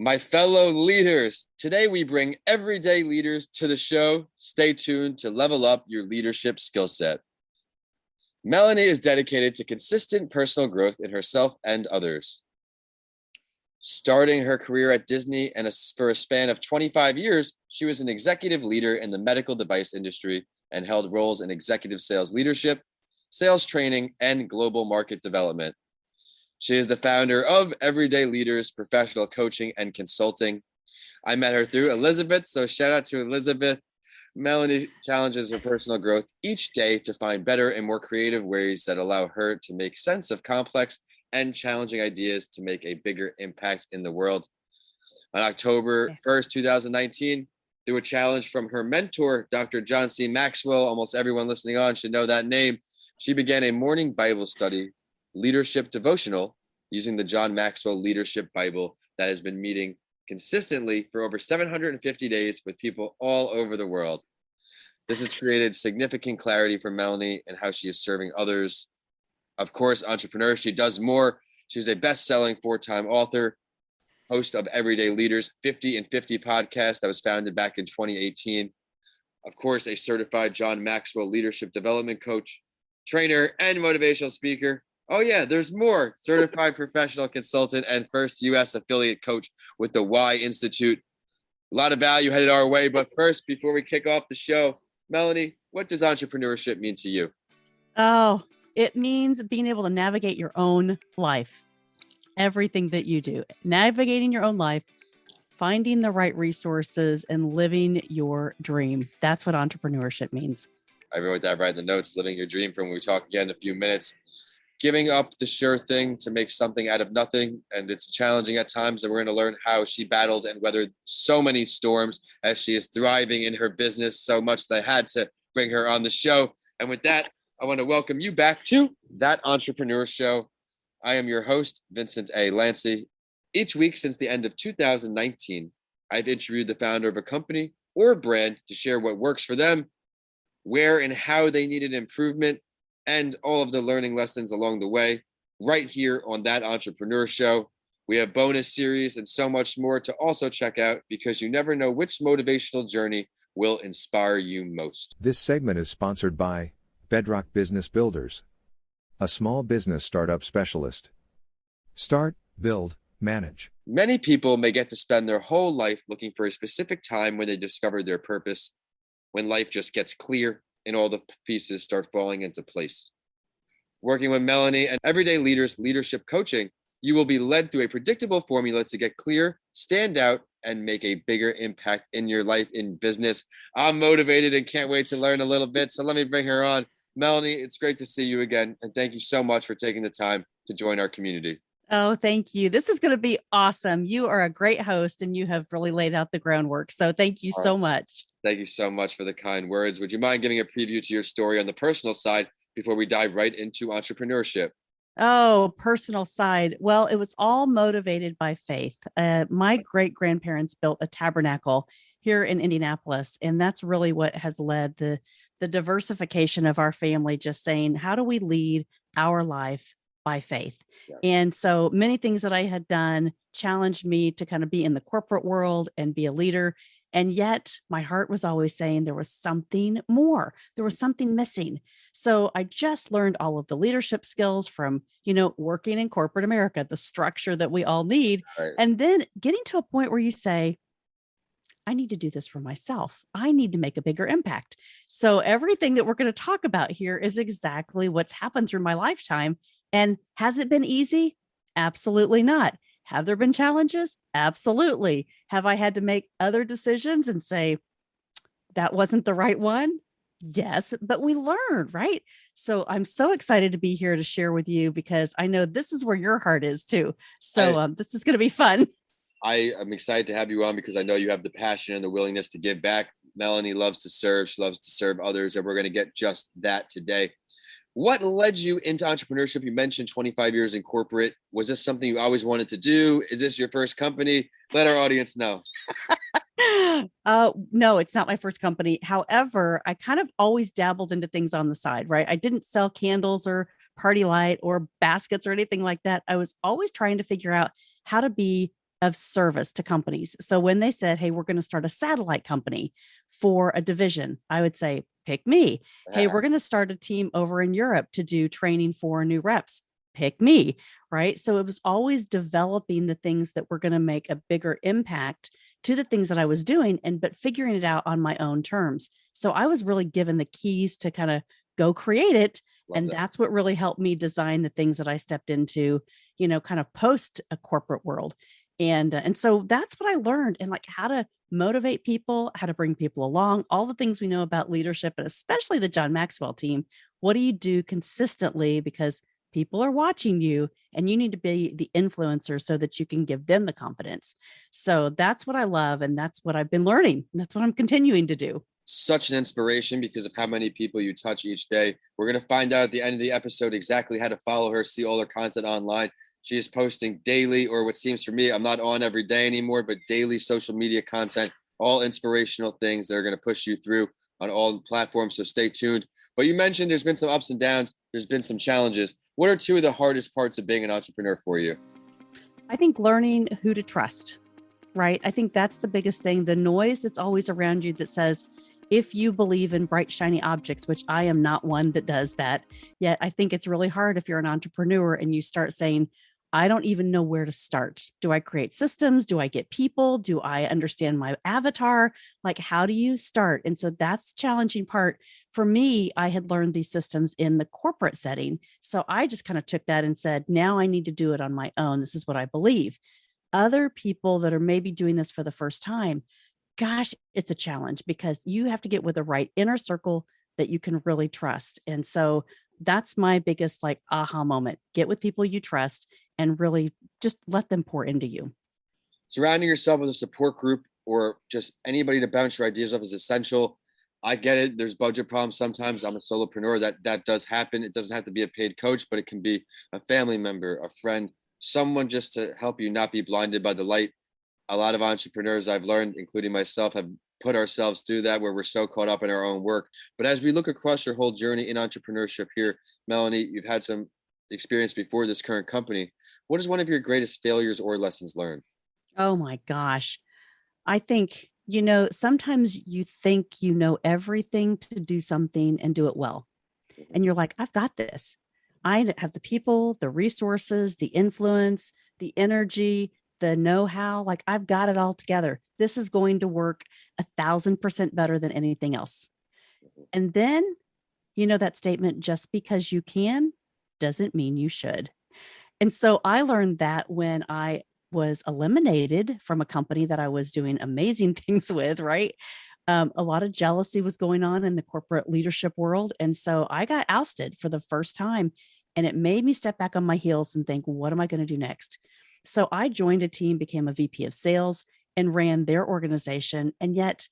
My fellow leaders, today we bring everyday leaders to the show. Stay tuned to level up your leadership skill set. Melahni is dedicated to consistent personal growth in herself and others. Starting her career at Disney and for a span of 25 years, she was an executive leader in the medical device industry and held roles in executive sales leadership, sales training, and global market development. She is the founder of Everyday Leaders Professional Coaching and Consulting. I met her through Elizabeth, so shout out to Elizabeth. Melahni challenges her personal growth each day to find better and more creative ways that allow her to make sense of complex and challenging ideas to make a bigger impact in the world. On October 1st, 2019, through a challenge from her mentor, Dr. John C. Maxwell, almost everyone listening on should know that name, she began a morning Bible study leadership devotional using the John Maxwell Leadership Bible that has been meeting consistently for over 750 days with people all over the world. This has created significant clarity for Melahni and how she is serving others. Of course, entrepreneur, she does more. She's a best-selling 4-time author, host of Everyday Leaders 50 and 50 podcast that was founded back in 2018. Of course, a certified John Maxwell leadership development coach, trainer, and motivational speaker. Oh yeah, there's more. Certified professional consultant and first U.S. affiliate coach with the Y Institute. A lot of value headed our way. But first, before we kick off the show, Melahni, what does entrepreneurship mean to you? Oh, it means being able to navigate your own life. Everything that you do, navigating your own life, finding the right resources, and living your dream. That's what entrepreneurship means. I wrote that right in the notes, living your dream, from when we talk again in a few minutes. Giving up the sure thing to make something out of nothing. And it's challenging at times, and we're going to learn how she battled and weathered so many storms as she is thriving in her business so much that I had to bring her on the show. And with that, I want to welcome you back to That Entrepreneur Show. I am your host, Vincent A. Lancy. Each week since the end of 2019, I've interviewed the founder of a company or a brand to share what works for them, where and how they needed improvement, and all of the learning lessons along the way, right here on That Entrepreneur Show. We have bonus series and so much more to also check out, because you never know which motivational journey will inspire you most. This segment is sponsored by Bedrock Business Builders, a small business startup specialist. Start, build, manage. Many people may get to spend their whole life looking for a specific time when they discover their purpose, when life just gets clear and all the pieces start falling into place. Working with Melahni and Everyday Leaders Leadership Coaching, you will be led through a predictable formula to get clear, stand out, and make a bigger impact in your life, in business. I'm motivated and can't wait to learn a little bit, so let me bring her on. Melahni, it's great to see you again, and thank you so much for taking the time to join our community. Oh, thank you. This is going to be awesome. You are a great host, and you have really laid out the groundwork. So thank you so much. Thank you so much for the kind words. Would you mind giving a preview to your story on the personal side before we dive right into entrepreneurship? Oh, personal side. Well, it was all motivated by faith. My great-grandparents built a tabernacle here in Indianapolis, and that's really what has led the diversification of our family, just saying, how do we lead our life by faith? Yeah. And so many things that I had done challenged me to kind of be in the corporate world and be a leader. And yet my heart was always saying there was something more. There was something missing. So I just learned all of the leadership skills from, working in corporate America, the structure that we all need. Right. And then getting to a point where you say, I need to do this for myself. I need to make a bigger impact. So everything that we're going to talk about here is exactly what's happened through my lifetime. And has it been easy? Absolutely not. Have there been challenges? Absolutely. Have I had to make other decisions and say, that wasn't the right one? Yes, but we learn, right? So I'm so excited to be here to share with you, because I know this is where your heart is too. So this is going to be fun. I am excited to have you on because I know you have the passion and the willingness to give back. Melahni loves to serve. She loves to serve others, and we're going to get just that today. What led you into entrepreneurship? You mentioned 25 years in corporate. Was this something you always wanted to do? Is this your first company? Let our audience know. No, it's not my first company. However, I kind of always dabbled into things on the side, right? I didn't sell candles or party light or baskets or anything like that. I was always trying to figure out how to be of service to companies. So when they said, hey, we're going to start a satellite company for a division, I would say, pick me. Hey, we're going to start a team over in Europe to do training for new reps. Pick me. Right. So it was always developing the things that were going to make a bigger impact to the things that I was doing, but figuring it out on my own terms. So I was really given the keys to kind of go create it. And that's what really helped me design the things that I stepped into, kind of post a corporate world. And so that's what I learned, and like how to motivate people, how to bring people along, all the things we know about leadership, and especially the John Maxwell team. What do you do consistently? Because people are watching you and you need to be the influencer so that you can give them the confidence. So that's what I love. And that's what I've been learning. And that's what I'm continuing to do. Such an inspiration because of how many people you touch each day. We're going to find out at the end of the episode exactly how to follow her, see all her content online. She is posting daily, or what seems for me, I'm not on every day anymore, but daily social media content, all inspirational things that are going to push you through on all platforms. So stay tuned. But you mentioned there's been some ups and downs. There's been some challenges. What are two of the hardest parts of being an entrepreneur for you? I think learning who to trust, right? I think that's the biggest thing. The noise that's always around you that says, if you believe in bright, shiny objects, which I am not one that does that, yet I think it's really hard if you're an entrepreneur and you start saying, I don't even know where to start. Do I create systems? Do I get people? Do I understand my avatar? Like, how do you start? And so that's the challenging part. For me, I had learned these systems in the corporate setting. So I just kind of took that and said, now I need to do it on my own. This is what I believe. Other people that are maybe doing this for the first time, gosh, it's a challenge because you have to get with the right inner circle that you can really trust. And so that's my biggest like aha moment. Get with people you trust and really just let them pour into you. Surrounding yourself with a support group or just anybody to bounce your ideas off is essential. I get it. There's budget problems sometimes. I'm a solopreneur. That does happen. It doesn't have to be a paid coach, but it can be a family member, a friend, someone just to help you not be blinded by the light. A lot of entrepreneurs I've learned, including myself, have put ourselves through that where we're so caught up in our own work. But as we look across your whole journey in entrepreneurship here, Melahni, you've had some experience before this current company. What is one of your greatest failures or lessons learned? Oh my gosh. I think, sometimes you think you know everything to do something and do it well. And you're like, I've got this. I have the people, the resources, the influence, the energy, the know-how. Like, I've got it all together. This is going to work 1,000% better than anything else. And then, that statement, just because you can doesn't mean you should. And so I learned that when I was eliminated from a company that I was doing amazing things with, right? A lot of jealousy was going on in the corporate leadership world. And so I got ousted for the first time, and it made me step back on my heels and think, what am I going to do next? So I joined a team, became a VP of sales, and ran their organization. And yet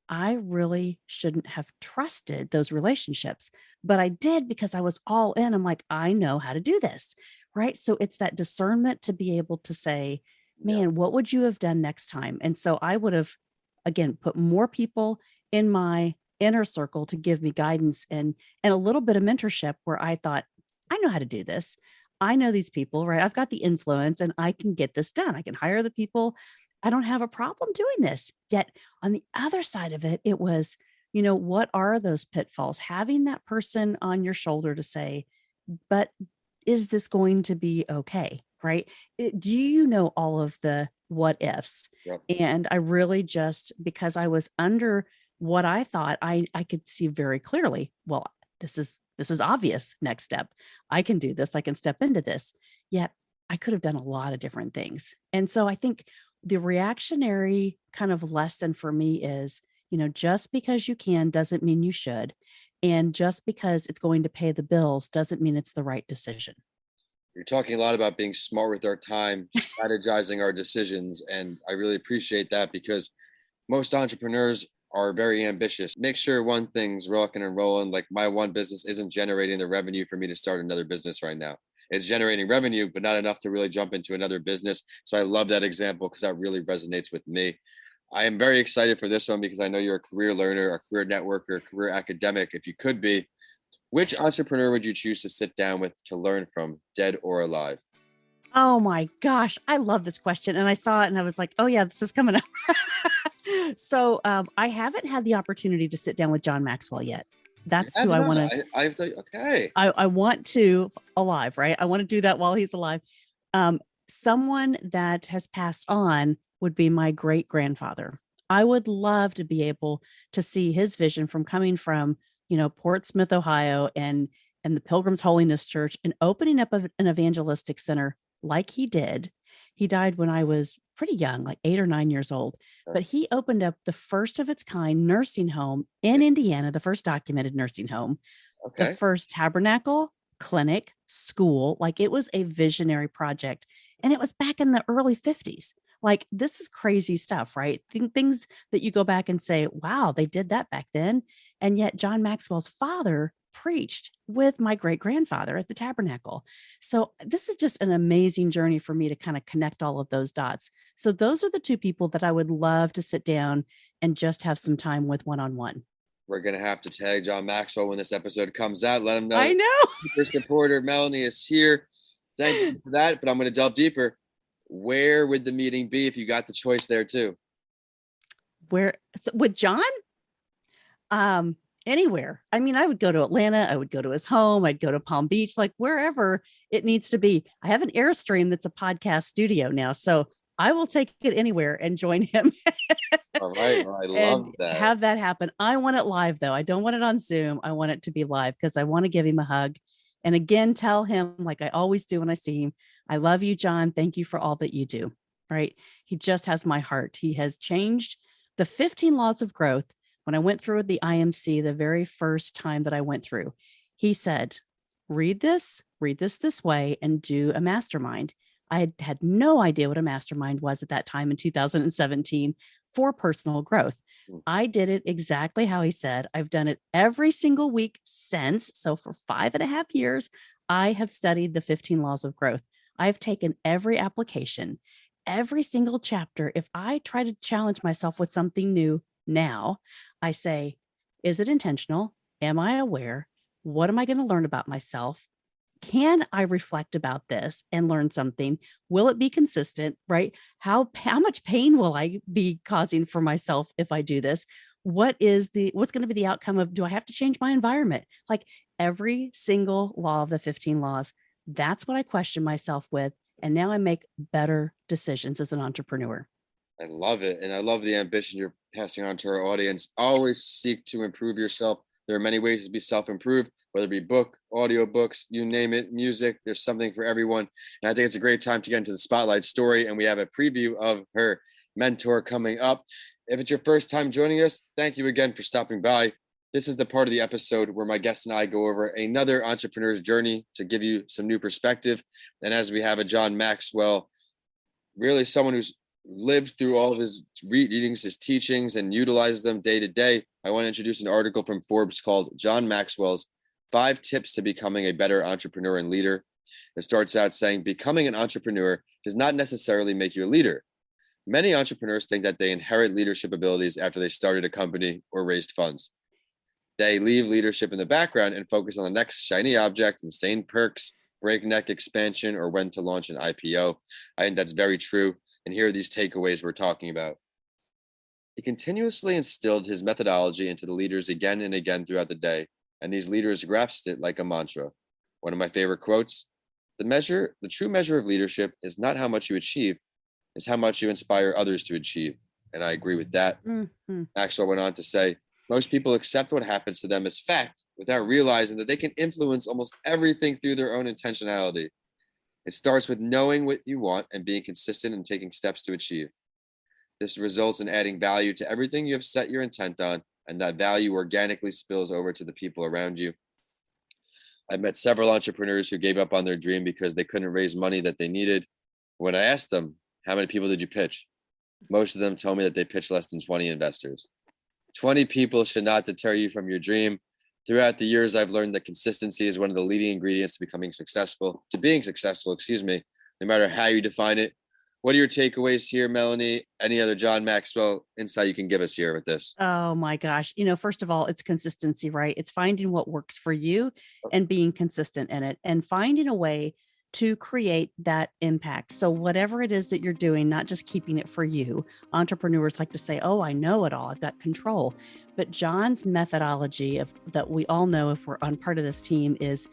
I really shouldn't have trusted those relationships, but I did because I was all in. I'm like, I know how to do this. Right. So it's that discernment to be able to say, man, what would you have done next time? And so I would have, again, put more people in my inner circle to give me guidance and a little bit of mentorship where I thought, I know how to do this. I know these people, right? I've got the influence and I can get this done. I can hire the people. I don't have a problem doing this. Yet on the other side of it, it was, what are those pitfalls? Having that person on your shoulder to say, but is this going to be okay? Right? Do you know all of the what ifs? Yep. And I really just, because I was under what I thought, I could see very clearly, well, this is obvious next step. I can do this. I can step into this. Yet I could have done a lot of different things. And so I think the reactionary kind of lesson for me is, just because you can doesn't mean you should. And just because it's going to pay the bills doesn't mean it's the right decision. You're talking a lot about being smart with our time, strategizing our decisions. And I really appreciate that because most entrepreneurs are very ambitious. Make sure one thing's rocking and rolling. Like my one business isn't generating the revenue for me to start another business right now. It's generating revenue, but not enough to really jump into another business. So I love that example because that really resonates with me. I am very excited for this one because I know you're a career learner, a career networker, a career academic, if you could be. Which entrepreneur would you choose to sit down with to learn from, dead or alive? Oh my gosh, I love this question. And I saw it and I was like, oh yeah, this is coming up. So I haven't had the opportunity to sit down with John Maxwell yet. You That's have who I want not. to, I thought, okay. I want to alive, right? I want to do that while he's alive. Um, Someone that has passed on would be my great grandfather. I would love to be able to see his vision from coming from, Portsmouth, Ohio, and the Pilgrim's Holiness Church, and opening up an evangelistic center like he did. He died when I was pretty young, like 8 or 9 years old, but he opened up the first of its kind nursing home in Indiana, the first documented nursing home, the Okay. first tabernacle, clinic, school. Like it was a visionary project. And it was back in the early 50s. Like this is crazy stuff, right? Things that you go back and say, wow, they did that back then. And yet John Maxwell's father preached with my great grandfather at the tabernacle. So this is just an amazing journey for me to kind of connect all of those dots. So those are the two people that I would love to sit down and just have some time with one-on-one. We're going to have to tag John Maxwell when this episode comes out. Let him know I know. super supporter Melahni is here. Thank you for that. But I'm going to delve deeper. Where would the meeting be if you got the choice there too? Where with John? Anywhere. I mean, I would go to Atlanta, I would go to his home, I'd go to Palm Beach, like wherever it needs to be. I have an Airstream that's a podcast studio now, so I will take it anywhere and join him. All right. Well, I love And that. have that happen. I want it live though. I don't want it on Zoom. I want it to be live because I want to give him a hug. And again, tell him, like I always do when I see him, I love you, John. Thank you for all that you do. Right. He just has my heart. He has changed the 15 laws of growth. When I went through the IMC, the very first time that I went through, he said, read this this way, and do a mastermind. I had no idea what a mastermind was at that time in 2017 for personal growth. I did it exactly how he said. I've done it every single week since. So for 5.5 years, I have studied the 15 laws of growth. I've taken every application, every single chapter. If I try to challenge myself with something new now, I say, is it intentional? Am I aware? What am I going to learn about myself? Can I reflect about this and learn something? Will it be consistent, right? How much pain will I be causing for myself if I do this? What's going to be the outcome of, do I have to change my environment? Like every single law of the 15 laws, that's what I question myself with. And now I make better decisions as an entrepreneur. I love it. And I love the ambition you're passing on to our audience. Always seek to improve yourself. There are many ways to be self-improved, whether it be book, audio books, you name it, music. There's something for everyone. And I think it's a great time to get into the spotlight story. And we have a preview of her mentor coming up. If it's your first time joining us, thank you again for stopping by. This is the part of the episode where my guests and I go over another entrepreneur's journey to give you some new perspective. And as we have a John Maxwell, really someone who's lived through all of his readings, his teachings, and utilizes them day to day, I want to introduce an article from Forbes called John Maxwell's 5 Tips to Becoming a Better Entrepreneur and Leader. It starts out saying, becoming an entrepreneur does not necessarily make you a leader. Many entrepreneurs think that they inherit leadership abilities after they started a company or raised funds. They leave leadership in the background and focus on the next shiny object, insane perks, breakneck expansion, or when to launch an IPO. I think that's very true. And here are these takeaways we're talking about. He continuously instilled his methodology into the leaders again and again throughout the day, and these leaders grasped it like a mantra. One of my favorite quotes, the true measure of leadership is not how much you achieve, it's how much you inspire others to achieve. And I agree with that. Mm-hmm. Maxwell went on to say, most people accept what happens to them as fact without realizing that they can influence almost everything through their own intentionality. It starts with knowing what you want and being consistent and taking steps to achieve. This results in adding value to everything you have set your intent on, and that value organically spills over to the people around you. I've met several entrepreneurs who gave up on their dream because they couldn't raise money that they needed. When I asked them, how many people did you pitch? Most of them told me that they pitched less than 20 investors. 20 people should not deter you from your dream. Throughout the years, I've learned that consistency is one of the leading ingredients to being successful, no matter how you define it. What are your takeaways here, Melahni? Any other John Maxwell insight you can give us here with this? Oh my gosh. First of all, it's consistency, right? It's finding what works for you and being consistent in it and finding a way to create that impact. So whatever it is that you're doing, not just keeping it for you. Entrepreneurs like to say, oh, I know it all, I've got control. But John's methodology of that we all know if we're on part of this team is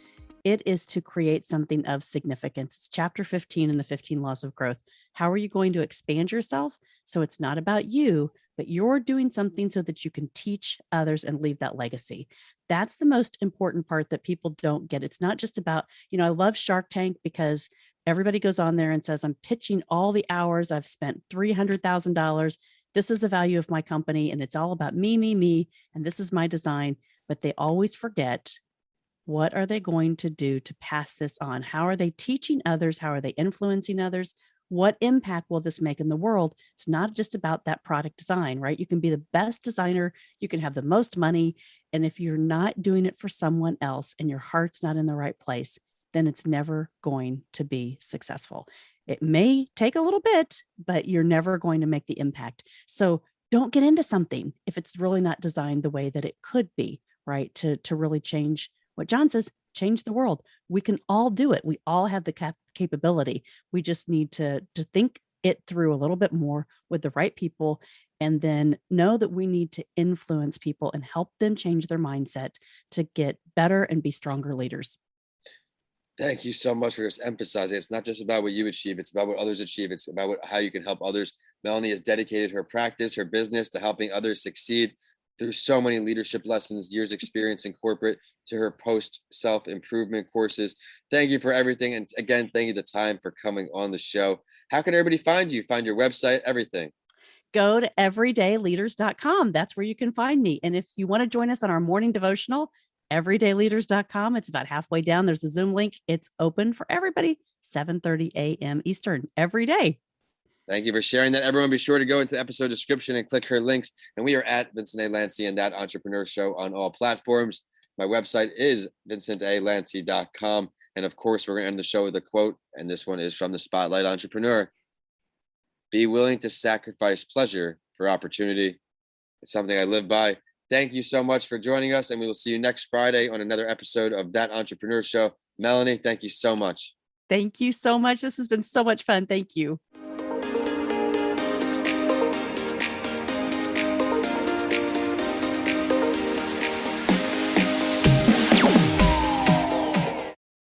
it is to create something of significance. It's chapter 15 in the 15 laws of growth. How are you going to expand yourself? So it's not about you, but you're doing something so that you can teach others and leave that legacy. That's the most important part that people don't get. It's not just about, I love Shark Tank because everybody goes on there and says, I'm pitching all the hours. I've spent $300,000. This is the value of my company. And it's all about me, me, me. And this is my design. But they always forget, what are they going to do to pass this on? How are they teaching others? How are they influencing others? What impact will this make in the world? It's not just about that product design, right? You can be the best designer, you can have the most money. And if you're not doing it for someone else and your heart's not in the right place, then it's never going to be successful. It may take a little bit, but you're never going to make the impact. So don't get into something if it's really not designed the way that it could be, right? To really change what John says, change the world. We can all do it. We all have the capability. We just need to think it through a little bit more with the right people, and then know that we need to influence people and help them change their mindset to get better and be stronger leaders. Thank you so much for just emphasizing. It's not just about what you achieve. It's about what others achieve. It's about how you can help others. Melahni has dedicated her practice, her business to helping others succeed through so many leadership lessons, years experience in corporate, to her post self-improvement courses. Thank you for everything. And again, thank you the time for coming on the show. How can everybody find you? Find your website, everything. Go to everydayleaders.com. That's where you can find me. And if you want to join us on our morning devotional, everydayleaders.com. It's about halfway down. There's a Zoom link. It's open for everybody, 7:30 a.m. Eastern every day. Thank you for sharing that. Everyone, be sure to go into the episode description and click her links. And we are at Vincent A. Lancy and That Entrepreneur Show on all platforms. My website is vincentalancy.com. And of course, we're going to end the show with a quote. And this one is from the Spotlight Entrepreneur. Be willing to sacrifice pleasure for opportunity. It's something I live by. Thank you so much for joining us. And we will see you next Friday on another episode of That Entrepreneur Show. Melahni, thank you so much. Thank you so much. This has been so much fun. Thank you.